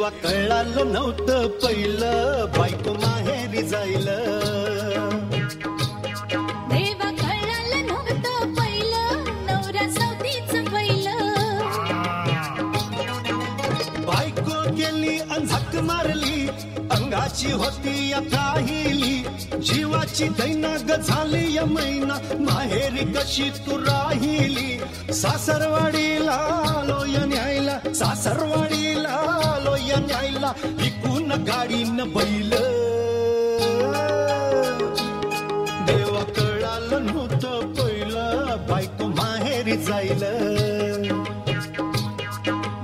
देवा कळालं नव्हतं पहिलं बायको माहेरी जाईल. देवा कळालं नव्हतं पहिलं नवरा सवतीचं पहिलं. बायको गेली अन झक मारली अंगाची होती या काहिली. जीवाची दैनाग झाली या मैना माहेरी कशी तू राहिली. सासरवाडीला लोय न्यायला सासरवाडीला लोय न्यायला विकून गाडीन बैल. देवा कळालं नव्हतं पहिलं बायको माहेरी जाईल.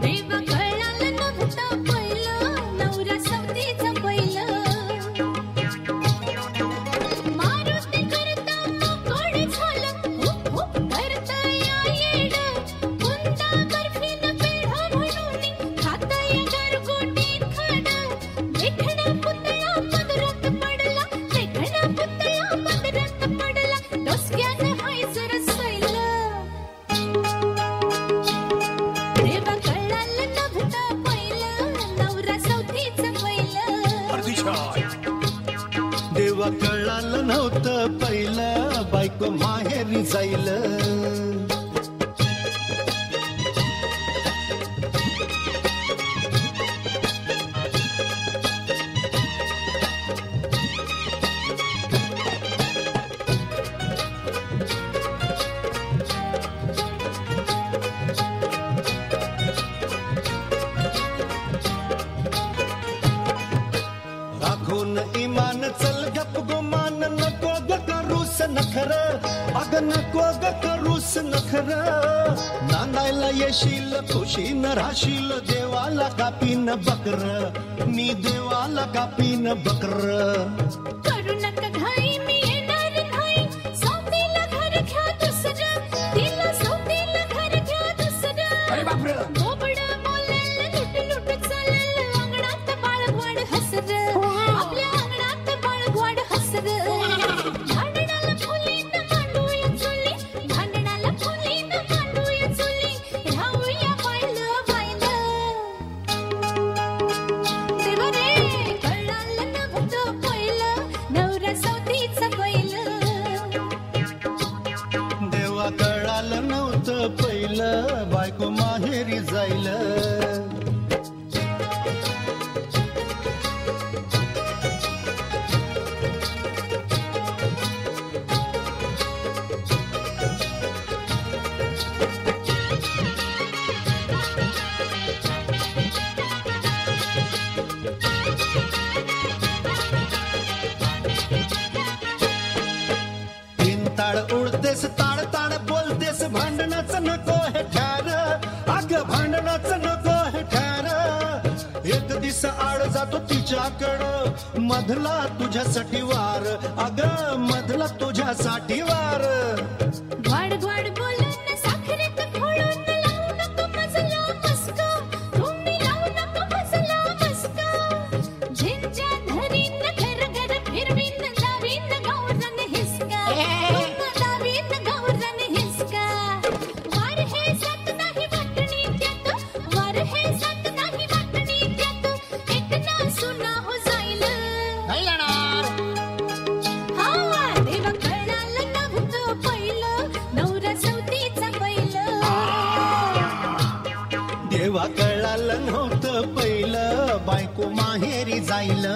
देवा कळालं नव्हतं पहिलं नवरा सवतीचं पहिलं. मारुती करता मोकळे झालं हुप हुप करता या येडं. कुंदा बर्फीनं पेढा म्हणून खाता या गारगोटीत खाणं. देखणा पुतळा पदरात पडला देखणा पुतळा पदरात पडला. डोसक्यानं हाय जरा सैलं. देवा कळालं नव्हतं पहिलं नवरा सवतीचं पहिलं. देवा कळालं नव्हतं पहिलं बायको माहेरी जाईल. राखून इमान चल गप गुमान नको ग करूस नखर. अग नको ग करूस नखर. नांदायला येशील खुशीन राशील देवाला कापीन बकर. मी देवाला कापीन बकर. करू नका घाई मी येणार नाही. सवतीला घर घ्या दुसरं. तिला सवतीला घर घ्या दुसरं. बोबडं बोलेल लुट लुट चालेल अंगणात बाळगवाड हसर. आपल्या अंगणात बाळगवाड हसर. भांडणाला फुलीनं मांडूया चुली भांडणाला फुलीनं मांडूया चुली. राहूया बायलं बायलं. देवा रे कळालं नव्हतं पहिलं नवरा सवतीचं पहिलं. देवा कळालं नव्हतं पहिलं बायको माहेरी जाईल. तीन ताळ उडतेस ताड ताड बोलतेस भांडणाचं नको हे ठार. अग भांडणाचं नको हे ठार. एक दिस आड जातो तिच्याकडं मधला तुझ्यासाठी वार. अग मधला तुझ्यासाठी वार. ग्वाड ग्वाड बोलून साखरेत घोळून लावू नको मजला मस्का. तुम्ही लावू नको मजला मस्का. झिंच्या धरीन घरघर फिरवीन दावीन गावरान हिसका. दावीन गावरान हिसका. वार हे सात नाही वाटणी त्यात. वार हे सात नाही वाटणी त्यात. एक ना सुना हो जाईल. हा देवा कळालं नव्हतं पहिलं नवरा सवतीचं पहिलं. देवा कळालं नव्हतं पहिलं बायको माहेरी जाईल.